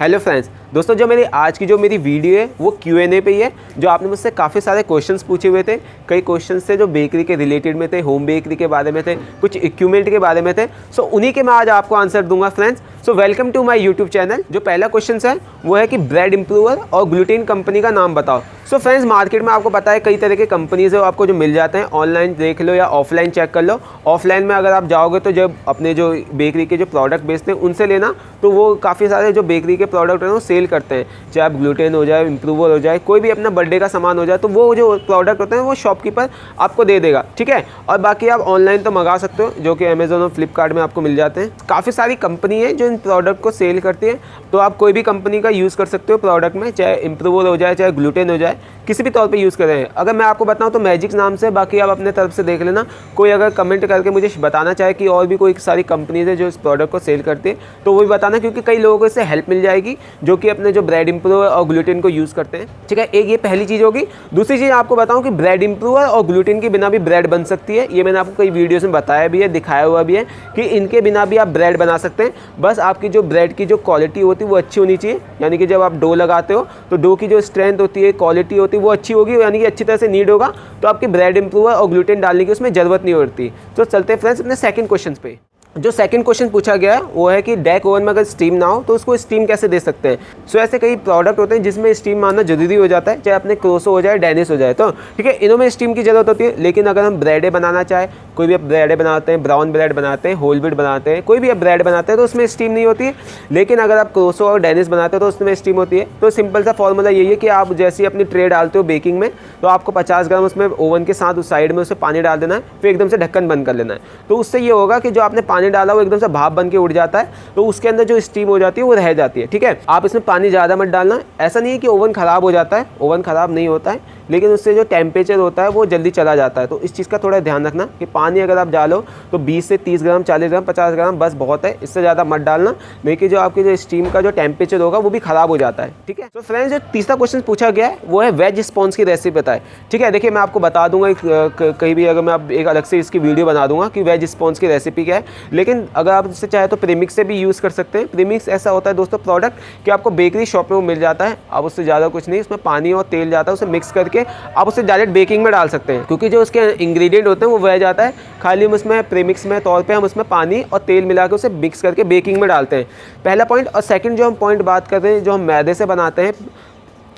Hello friends, दोस्तों जो आज की मेरी वीडियो है वो Q&A पे ही है। जो आपने मुझसे काफ़ी सारे क्वेश्चंस पूछे हुए थे, कई क्वेश्चंस थे जो बेकरी के रिलेटेड में थे, होम बेकरी के बारे में थे, कुछ इक्विपमेंट के बारे में थे। सो उन्हीं के मैं आज आपको आंसर दूंगा friends. So welcome to my YouTube channel. जो पहला क्वेश्चन है वो है कि ब्रेड इम्प्रूवर और ग्लूटेन कंपनी का नाम बताओ। सो फ्रेंड्स, मार्केट में आपको पता है कई तरह के कंपनीज़ है, आपको जो मिल जाते हैं। ऑनलाइन देख लो या ऑफलाइन चेक कर लो। ऑफलाइन में अगर आप जाओगे तो जब अपने जो बेकरी के जो प्रोडक्ट बेचते हैं उनसे लेना, तो वो काफ़ी सारे जो बेकरी के प्रोडक्ट हैं वो सेल करते हैं। चाहे आप ग्लूटेन हो जाए, इम्प्रूवर हो जाए, कोई भी अपना बर्थडे का सामान हो जाए, तो वो जो प्रोडक्ट होते हैं वो शॉपकीपर आपको दे देगा, ठीक है। और बाकी आप ऑनलाइन तो मंगा सकते हो, जो कि अमेजोन और फ्लिपकार्ट में आपको मिल जाते हैं। काफ़ी सारी कंपनी है जो इन प्रोडक्ट को सेल करती है, तो आप कोई भी कंपनी का यूज़ कर सकते हो प्रोडक्ट में, चाहे इम्प्रूवर हो जाए चाहे ग्लूटेन हो जाए, किसी भी तौर पे यूज़ करें। अगर मैं आपको बताऊं तो मैजिक नाम से, बाकी आप अपने तरफ से देख लेना। कोई अगर कमेंट करके मुझे बताना चाहे कि और भी कोई सारी कंपनीज है जो इस प्रोडक्ट को सेल करती है, तो वो भी बताना, क्योंकि कई लोगों को इससे हेल्प मिल जाएगी जो कि अपने जो ब्रेड इम्प्रूवर और ग्लूटेन को यूज़ करते हैं, ठीक है। एक ये पहली चीज़ होगी। दूसरी चीज़ आपको बताऊँ कि ब्रेड इम्प्रूवर और ग्लूटेन के बिना भी ब्रेड बन सकती है। ये मैंने आपको कई वीडियोज़ में बताया भी है, दिखाया हुआ भी है कि इनके बिना भी आप ब्रेड बना सकते हैं। बस आपकी जो ब्रेड की जो क्वालिटी होती है वो अच्छी होनी चाहिए, यानी कि जब आप डो लगाते हो तो डो की जो स्ट्रेंथ होती है, क्वालिटी होती है, वो अच्छी होगी, यानी कि अच्छी तरह से नीड होगा, तो आपकी ब्रेड इम्प्रूवर और ग्लूटेन डालने की उसमें ज़रूरत नहीं होती। तो चलते हैं फ्रेंड्स अपने सेकंड क्वेश्चन पे। जो सेकंड क्वेश्चन पूछा गया है वो है कि डेक ओवन में अगर स्टीम ना हो तो उसको स्टीम कैसे दे सकते हैं। सो ऐसे कई प्रोडक्ट होते हैं जिसमें स्टीम मारना जरूरी हो जाता है, चाहे अपने क्रोसो हो जाए, डेनिस हो जाए, तो ठीक है, इनों में स्टीम की जरूरत होती है। लेकिन अगर हम ब्रेडें बनाना चाहे, कोई भी आप ब्रेडें बनाते हैं, ब्राउन ब्रेड बनाते हैं, होल व्हीट बनाते हैं, कोई भी आप ब्रेड बनाते हैं, तो उसमें स्टीम नहीं होती है। लेकिन अगर आप क्रोसो और डेनिस बनाते हो तो उसमें स्टीम होती है। तो सिंपल सा फॉर्मूला यही है कि आप जैसे अपनी ट्रे डालते हो बेकिंग में, तो आपको 50 ग्राम उसमें ओवन के साथ उस साइड में उसमें पानी डाल देना है, फिर एकदम से ढक्कन बंद कर लेना है। तो उससे ये होगा कि जो आपने पानी डाला वो एकदम से भाप बन के उड़ जाता है, तो उसके अंदर जो स्टीम हो जाती है वो रह जाती है, ठीक है। आप इसमें पानी ज़्यादा मत डालना। ऐसा नहीं है कि ओवन ख़राब हो जाता है, ओवन ख़राब नहीं होता है, लेकिन उससे जो टेम्परेचर होता है वो जल्दी चला जाता है। तो इस चीज़ का थोड़ा ध्यान रखना कि पानी अगर आप डालो तो 20 से 30 ग्राम, 40 ग्राम, 50 ग्राम बस बहुत है, इससे ज़्यादा मत डालना, नहीं कि जो आपकी जो स्टीम का जो टेम्परेचर होगा वो भी ख़राब हो जाता है, ठीक है। तो फ्रेंड्स, जो तीसरा क्वेश्चन पूछा गया है वो है वेज स्पॉन्ज की रेसिपी बताए, ठीक है। देखिए, मैं आपको बता दूंगा कहीं भी, अगर मैं आप एक अलग से इसकी वीडियो बना दूंगा कि वेज स्पॉन्ज की रेसिपी क्या है। लेकिन अगर आप इससे चाहे तो प्रीमिक्स से भी यूज़ कर सकते हैं। प्रीमिक्स ऐसा होता है दोस्तों प्रोडक्ट कि आपको बेकरी शॉप में वो मिल जाता है, आप उससे ज़्यादा कुछ नहीं, उसमें पानी और तेल जाता है, उसे मिक्स करके आप उसे डायरेक्ट बेकिंग में डाल सकते हैं, क्योंकि जो उसके इंग्रेडिएंट होते हैं वो वेज आता है। खाली हम उसमें प्रीमिक्स में तौर पे हम उसमें पानी और तेल मिला के उसे मिक्स करके बेकिंग में डालते हैं, पहला पॉइंट। और सेकंड जो हम पॉइंट बात करते हैं, जो हम मैदे से बनाते हैं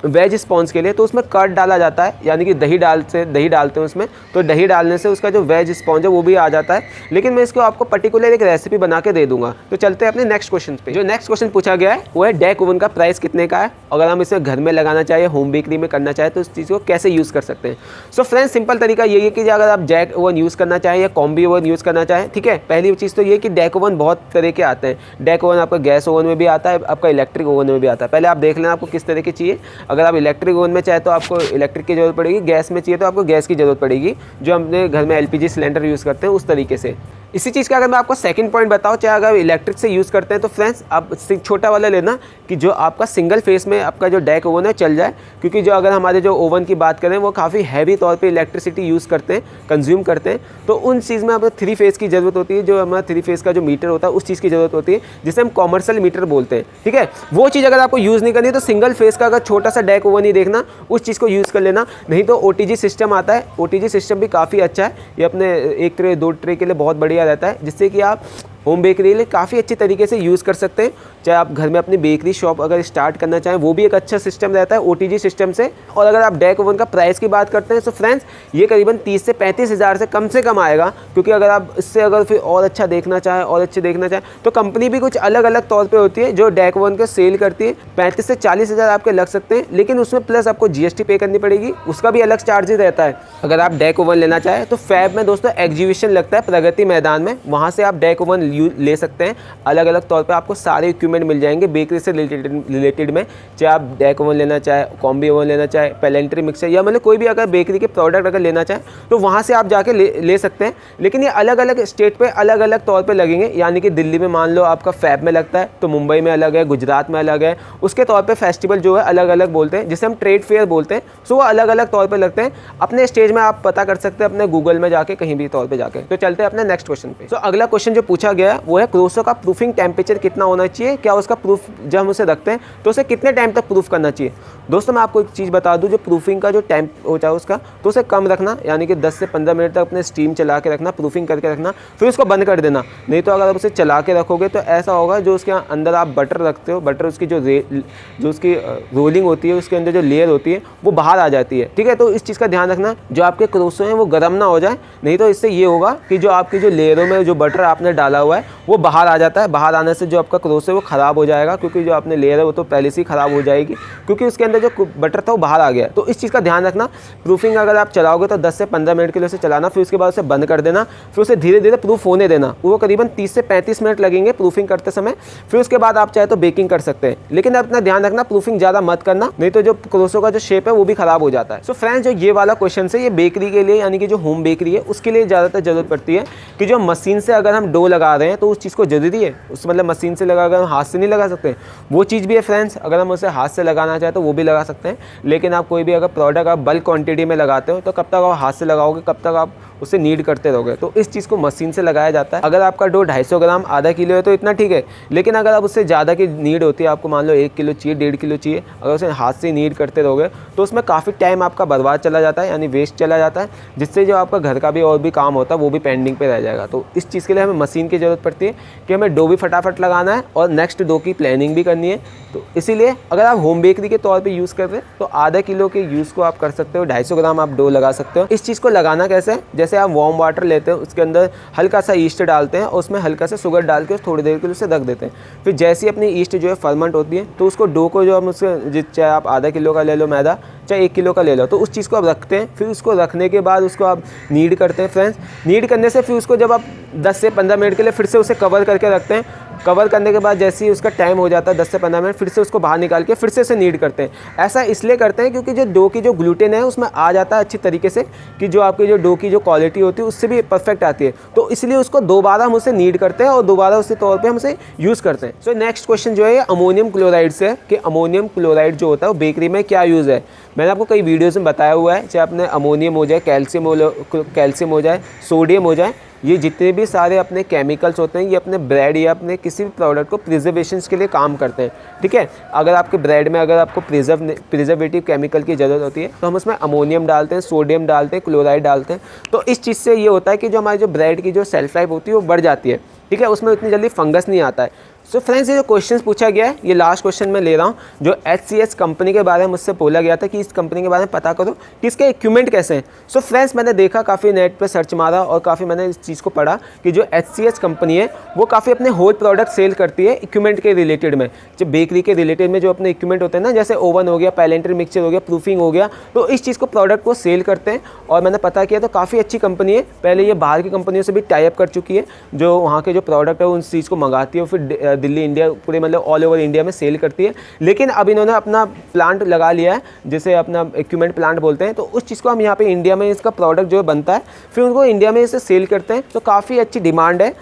वेज स्पॉन्ज के लिए, तो उसमें कर्ड डाला जाता है, यानी कि दही डालते हैं उसमें, तो दही डालने से उसका जो वेज स्पॉन्ज है वो भी आ जाता है। लेकिन मैं इसको आपको पर्टिकुलर एक रेसिपी बना के दे दूंगा। तो चलते हैं अपने नेक्स्ट क्वेश्चन पे। जो नेक्स्ट क्वेश्चन पूछा गया है वो है डेक ओवन का प्राइस कितने का है, अगर हम इसे घर में लगाना चाहे, होम बेकरी में करना चाहे, तो उस चीज़ को कैसे यूज़ कर सकते हैं। सो फ्रेंड्स, सिंपल तरीका यही है कि अगर आप डेक ओवन यूज़ करना चाहें या कॉम्बी ओवन यूज़ करना चाहें, ठीक है, पहली चीज़ तो ये कि डेक ओवन बहुत तरह के आते हैं। डेक ओवन आपका गैस ओवन में भी आता है, आपका इलेक्ट्रिक ओवन में भी आता है। पहले आप देख लेना आपको किस तरह की चाहिए। अगर आप इलेक्ट्रिक ओवन में चाहे तो आपको इलेक्ट्रिक की जरूरत पड़ेगी, गैस में चाहिए तो आपको गैस की जरूरत पड़ेगी, जो हमने घर में एलपीजी सिलेंडर यूज़ करते हैं उस तरीके से। इसी चीज़ का अगर मैं आपको सेकंड पॉइंट बताऊं, चाहे अगर इलेक्ट्रिक से यूज़ करते हैं तो फ्रेंड्स आप छोटा वाला लेना कि जो आपका सिंगल फेस में आपका जो डेक ओवन है चल जाए, क्योंकि जो अगर हमारे जो ओवन की बात करें वो काफ़ी हैवी तौर पे इलेक्ट्रिसिटी यूज़ करते हैं, कंज्यूम करते हैं, तो उन चीज़ में आपको 3 फेस की ज़रूरत होती है। जो हमारा 3 फेस का जो मीटर होता है उस चीज़ की ज़रूरत होती है, जिसे हम कॉमर्शियल मीटर बोलते हैं, ठीक है। वो चीज़ अगर आपको यूज़ नहीं करनी है तो सिंगल फेस का अगर छोटा सा डेक ओवन ही देखना, उस चीज़ को यूज़ कर लेना। नहीं तो OTG सिस्टम आता है, OTG सिस्टम भी काफ़ी अच्छा है, ये अपने 1 ट्रे 2 ट्रे के लिए बहुत बढ़िया रहता है, जिससे कि आप होम बेकरी के लिए काफ़ी अच्छी तरीके से यूज़ कर सकते हैं। चाहे आप घर में अपनी बेकरी शॉप अगर स्टार्ट करना चाहें, वो भी एक अच्छा सिस्टम रहता है OTG सिस्टम से। और अगर आप डेक ओवन का प्राइस की बात करते हैं तो फ्रेंड्स ये करीबन 30 से 35 हज़ार से कम आएगा, क्योंकि अगर आप इससे अगर फिर और अच्छा देखना चाहें और अच्छे देखना चाहें तो कंपनी भी कुछ अलग अलग तौर पर होती है जो डेक ओवन को सेल करती है। 35 से 40 हज़ार आपके लग सकते हैं, लेकिन उसमें प्लस आपको GST पे करनी पड़ेगी, उसका भी अलग चार्जेस रहता है। अगर आप डेक ओवन लेना चाहें तो फैब में दोस्तों एग्जीबिशन लगता है प्रगति मैदान में, वहाँ से आप डेक ओवन ले सकते हैं। अलग अलग तौर पे आपको सारे इक्विपमेंट मिल जाएंगे बेकरी से रिलेटेड में, चाहे आप डेक ओवन लेना चाहे, कॉम्बी ओवन लेना चाहे, पेलेंट्री मिक्सर, या मतलब कोई भी अगर बेकरी के प्रोडक्ट अगर लेना चाहे तो वहाँ से आप जाके ले सकते हैं। लेकिन ये अलग अलग स्टेट पे अलग अलग तौर पे लगेंगे, यानी कि दिल्ली में मान लो आपका फैब में लगता है तो मुंबई में अलग है, गुजरात में अलग है, उसके तौर पर फेस्टिवल जो है अलग अलग बोलते हैं, जिसे हम ट्रेड फेयर बोलते हैं। सो वो अलग अलग तौर पर लगते हैं। अपने स्टेज में आप पता कर सकते हैं अपने गूगल में जाके, कहीं भी तौर पर जाके। तो चलते हैं अपने नेक्स्ट क्वेश्चन पे। तो अगला क्वेश्चन जो पूछा गया गया है वो है क्रोसो का प्रूफिंग टेम्परेचर कितना होना चाहिए, क्या उसका प्रूफ जब हम उसे रखते हैं तो उसे कितने टाइम तक प्रूफ करना चाहिए। दोस्तों मैं आपको एक चीज़ बता दूं, जो प्रूफिंग का जो टाइम होता है उसका, तो उसे कम रखना, यानी कि 10 से 15 मिनट तक अपने स्टीम चला के रखना, प्रूफिंग करके रखना, फिर उसको बंद कर देना। नहीं तो अगर आप उसे चला के रखोगे तो ऐसा होगा, जो उसके अंदर आप बटर रखते हो, बटर उसकी जो उसकी रोलिंग होती है, उसके अंदर जो लेयर होती है वो बाहर आ जाती है, ठीक है। तो इस चीज़ का ध्यान रखना, जो आपके क्रोसो हैं वो गर्म ना हो जाए, नहीं तो इससे ये होगा कि जो आपकी जो लेयरों में जो बटर आपने डाला हुआ है वो बाहर आ जाता है। बाहर आने से जो आपका क्रोसो है वो ख़राब हो जाएगा, क्योंकि जो आपने लेयर है वो तो पहले से ही ख़राब हो जाएगी, क्योंकि उसके अंदर जो बटर था वो बाहर आ गया। तो इस चीज़ का ध्यान रखना। प्रूफिंग अगर आप चलाओगे तो 10 से 15 मिनट के लिए उसे चलाना, फिर उसके बाद उसे बंद कर देना, फिर उसे धीरे धीरे प्रूफ होने देना। वो करीबन 30 से 35 मिनट लगेंगे प्रूफिंग करते समय। फिर उसके बाद आप चाहे तो बेकिंग कर सकते हैं, लेकिन अपना ध्यान रखना प्रूफिंग ज़्यादा मत करना, नहीं तो जो क्रोसो का जो शेप है वो भी ख़राब हो जाता है। सो फ्रेंड्स, जो ये वाला क्वेश्चन है ये बेकरी के लिए, यानी कि जो होम बेकरी है उसके लिए ज़्यादातर ज़रूरत पड़ती है कि जो मशीन से अगर हम डो लगा रहे हैं तो उस चीज़ को ज़रूरी है, उस मतलब मशीन से लगा कर हम हाथ से नहीं लगा सकते, वो चीज़ भी है फ्रेंड्स। अगर हम उसे हाथ से लगाना चाहें तो वो भी लगा सकते हैं, लेकिन आप कोई भी अगर प्रोडक्ट आप बल्क क्वांटिटी में लगाते हो तो कब तक आप हाथ से लगाओगे, कब तक आप उसे नीड करते रहोगे। तो इस चीज़ को मशीन से लगाया जाता है। अगर आपका डो 250 ग्राम आधा किलो है तो इतना ठीक है, लेकिन अगर आप उससे ज़्यादा की नीड होती है, आपको मान लो 1 किलो चाहिए, 1.5 किलो चाहिए, अगर उसे हाथ से नीड करते रहोगे तो उसमें काफ़ी टाइम आपका बर्बाद चला जाता है, यानी वेस्ट चला जाता है, जिससे जो आपका घर का भी और भी काम होता है वो भी पेंडिंग पे रह जाएगा। तो इस चीज़ के लिए हमें मशीन की ज़रूरत पड़ती है कि हमें डो भी फटाफट लगाना है और नेक्स्ट डो की प्लानिंग भी करनी है। तो इसीलिए अगर आप होम बेकरी के तौर पर यूज़ कर रहे हैं तो आधा किलो के यूज़ को आप कर सकते हो, 250 ग्राम आप डो लगा सकते हो। इस चीज़ को लगाना कैसे है, जैसे आप वार्म वाटर लेते हैं, उसके अंदर हल्का सा ईस्ट डालते हैं और उसमें हल्का सा शुगर डाल के थोड़ी देर के लिए उसे रख देते हैं। फिर जैसे ही अपनी ईस्ट जो है फर्मेंट होती है तो उसको डो को जो हम उसके, चाहे आप आधा किलो का ले लो मैदा, चाहे 1 किलो का ले लो, तो उस चीज़ को आप रखते हैं। फिर उसको रखने के बाद उसको आप नीड करते हैं फ्रेंड्स। नीड करने से फिर उसको जब आप 10 से 15 मिनट के लिए फिर से उसे कवर करके रखते हैं। कवर करने के बाद जैसे ही उसका टाइम हो जाता है 10 से 15 मिनट, फिर से उसको बाहर निकाल के फिर से उसे नीड करते हैं। ऐसा इसलिए करते हैं क्योंकि जो डो की जो ग्लूटेन है उसमें आ जाता है अच्छी तरीके से, कि जो आपकी जो डो की जो क्वालिटी होती है उससे भी परफेक्ट आती है। तो इसलिए उसको दोबारा हम उसे नीड करते हैं और दोबारा उसी तौर पे हम उसे यूज़ करते हैं। सो नेक्स्ट क्वेश्चन जो है अमोनियम क्लोराइड से है, कि अमोनियम क्लोराइड जो होता है वो बेकरी में क्या यूज़ है। मैंने आपको कई वीडियोज़ में बताया हुआ है, चाहे अपने अमोनियम हो जाए, कैल्शियम हो जाए, सोडियम हो जाए, ये जितने भी सारे अपने केमिकल्स होते हैं ये अपने ब्रेड या अपने किसी भी प्रोडक्ट को प्रिजर्वेशन के लिए काम करते हैं, ठीक है। अगर आपके ब्रेड में अगर आपको प्रिजर्वेटिव केमिकल की ज़रूरत होती है तो हम उसमें अमोनियम डालते हैं, सोडियम डालते हैं, क्लोराइड डालते हैं। तो इस चीज़ से ये होता है कि जो हमारी जो ब्रेड की जो सेल्फ लाइफ होती है वो बढ़ जाती है, ठीक है, उसमें उतनी जल्दी फंगस नहीं आता है। सो फ्रेंड्स, ये जो क्वेश्चन पूछा गया है ये लास्ट क्वेश्चन मैं ले रहा हूँ, जो HCS कंपनी के बारे में मुझसे बोला गया था कि इस कंपनी के बारे में पता करो कि इसके इक्विपमेंट कैसे हैं। सो फ्रेंड्स, मैंने देखा, काफ़ी नेट पे सर्च मारा और काफ़ी मैंने इस चीज़ को पढ़ा कि जो HCS कंपनी है वो काफ़ी अपने होल प्रोडक्ट सेल करती है इक्विपमेंट के रिलेटेड में, जो बेकरी के रिलेटेड में जो अपने इक्विपमेंट होते हैं ना, जैसे ओवन हो गया, पैलेंट्री मिक्सचर हो गया, प्रूफिंग हो गया, तो इस चीज़ को प्रोडक्ट को सेल करते हैं। और मैंने पता किया तो काफ़ी अच्छी कंपनी है। पहले ये बाहर की कंपनियों से भी टाई अप कर चुकी है, जो वहाँ के जो प्रोडक्ट है उन चीज़ को मंगाती है, फिर दिल्ली, इंडिया, पूरे मतलब ऑल ओवर इंडिया में सेल करती है। लेकिन अब इन्होंने अपना प्लांट लगा लिया है, जिसे अपना इक्विपमेंट प्लांट बोलते हैं, तो उस चीज़ को हम यहाँ पे इंडिया में इसका प्रोडक्ट जो बनता है फिर उनको इंडिया में इसे सेल करते हैं। तो काफ़ी अच्छी डिमांड है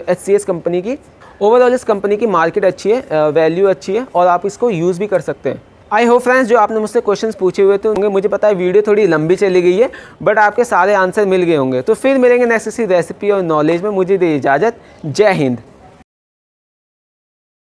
HCS कंपनी की। ओवरऑल इस कंपनी की मार्केट अच्छी है, वैल्यू अच्छी है और आप इसको यूज़ भी कर सकते हैं। आई होप फ्रेंड्स, जो आपने मुझसे क्वेश्चंस पूछे हुए थे होंगे, मुझे पता है वीडियो थोड़ी लंबी चली गई है, बट आपके सारे आंसर मिल गए होंगे। तो फिर मिलेंगे नेक्स्ट रेसिपी और नॉलेज में। मुझे दे इजाज़त। जय हिंद।